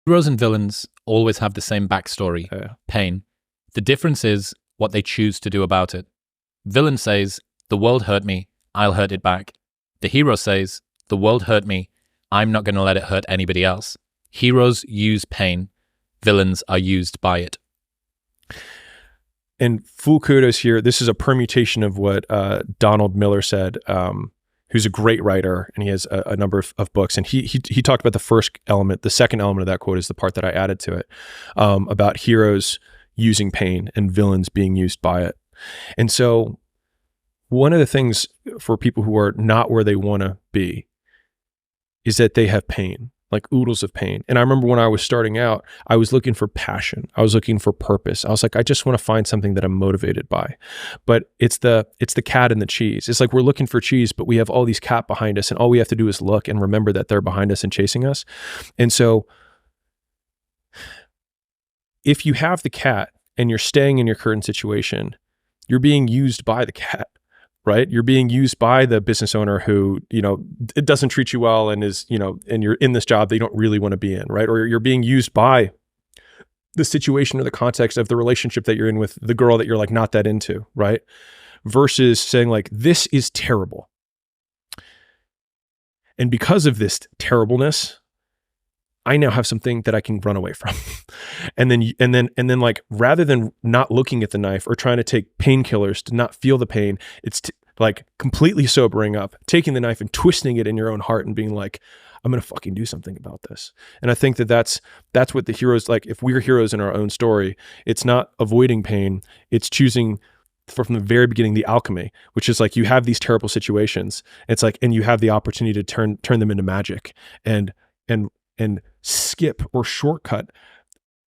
Heroes and villains always have the same backstory, pain. The difference is what they choose to do about it. Villain says, the world hurt me, I'll hurt it back. The hero says, the world hurt me, I'm not going to let it hurt anybody else. Heroes use pain, villains are used by it. And full kudos here. This is a permutation of what Donald Miller said, who's a great writer, and he has a number of books. And he talked about the first element. The second element of that quote is the part that I added to it, about heroes using pain and villains being used by it. And so one of the things for people who are not where they want to be is that they have pain, like oodles of pain. And I remember when I was starting out, I was looking for passion. I was looking for purpose. I was like, I just want to find something that I'm motivated by. But it's the cat and the cheese. It's like we're looking for cheese, but we have all these cat behind us, and all we have to do is look and remember that they're behind us and chasing us. And so if you have the cat and you're staying in your current situation, you're being used by the cat, right? You're being used by the business owner who, it doesn't treat you well and is, and you're in this job that you don't really want to be in, right? Or you're being used by the situation or the context of the relationship that you're in with the girl that you're like not that into, right? Versus saying like, this is terrible. And because of this terribleness, I now have something that I can run away from. and then like, rather than not looking at the knife or trying to take painkillers to not feel the pain, it's like completely sobering up, taking the knife and twisting it in your own heart and being like, I'm going to fucking do something about this. And I think that that's what the heroes, like if we're heroes in our own story, it's not avoiding pain. It's choosing from the very beginning, the alchemy, which is like, you have these terrible situations. It's like, and you have the opportunity to turn them into magic and skip or shortcut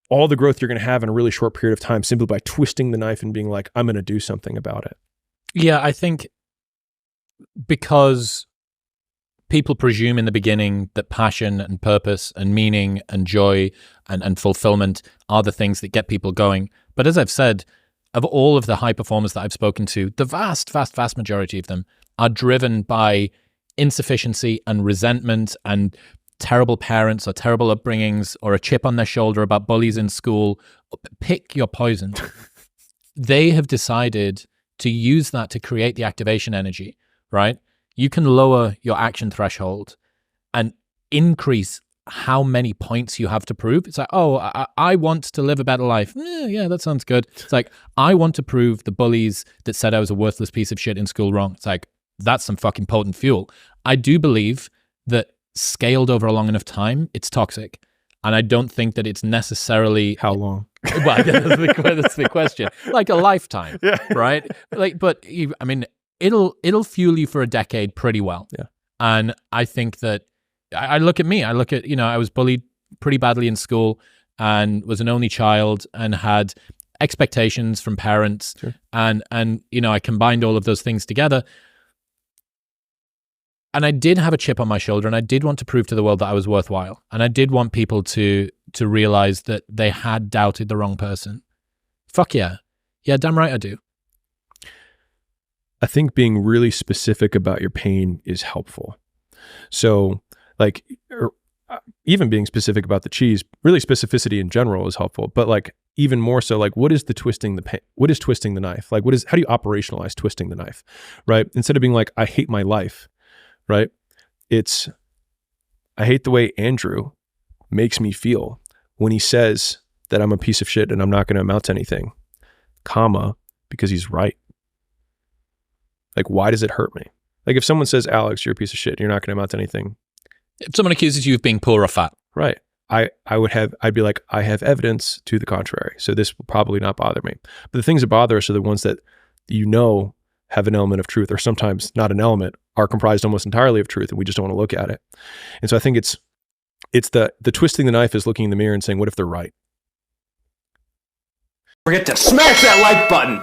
all the growth you're going to have in a really short period of time simply by twisting the knife and being like, I'm going to do something about it. Yeah, I think because people presume in the beginning that passion and purpose and meaning and joy and fulfillment are the things that get people going. But as I've said, of all of the high performers that I've spoken to, the vast majority of them are driven by insufficiency and resentment and terrible parents or terrible upbringings or a chip on their shoulder about bullies in school. Pick your poison. They have decided to use that to create the activation energy, right? You can lower your action threshold and increase how many points you have to prove. It's like, oh, I want to live a better life. Yeah, that sounds good. It's like, I want to prove the bullies that said I was a worthless piece of shit in school wrong. It's like, that's some fucking potent fuel. I do believe that scaled over a long enough time, it's toxic. And I don't think that it's necessarily... How long? Well, that's the question. Like a lifetime, yeah. Right? Like, but I mean, it'll fuel you for a decade pretty well. Yeah. And I think that I look at me. I look at, I was bullied pretty badly in school and was an only child and had expectations from parents. Sure. And I combined all of those things together. And I did have a chip on my shoulder, and I did want to prove to the world that I was worthwhile. And I did want people to realize that they had doubted the wrong person. Fuck yeah. Yeah, damn right I do. I think being really specific about your pain is helpful. So like, even being specific about the cheese, really specificity in general is helpful, but like even more so, like what is twisting the knife? Like how do you operationalize twisting the knife, right? Instead of being like, I hate my life, right? I hate the way Andrew makes me feel when he says that I'm a piece of shit and I'm not going to amount to anything, comma, because he's right. Like, why does it hurt me? Like if someone says, Alex, you're a piece of shit, you're not going to amount to anything. If someone accuses you of being poor or fat. Right. I'd be like, I have evidence to the contrary. So this will probably not bother me. But the things that bother us are the ones that have an element of truth, or sometimes not an element, are comprised almost entirely of truth, and we just don't want to look at it. And so I think it's the twisting the knife is looking in the mirror and saying, what if they're right? Forget to smash that like button.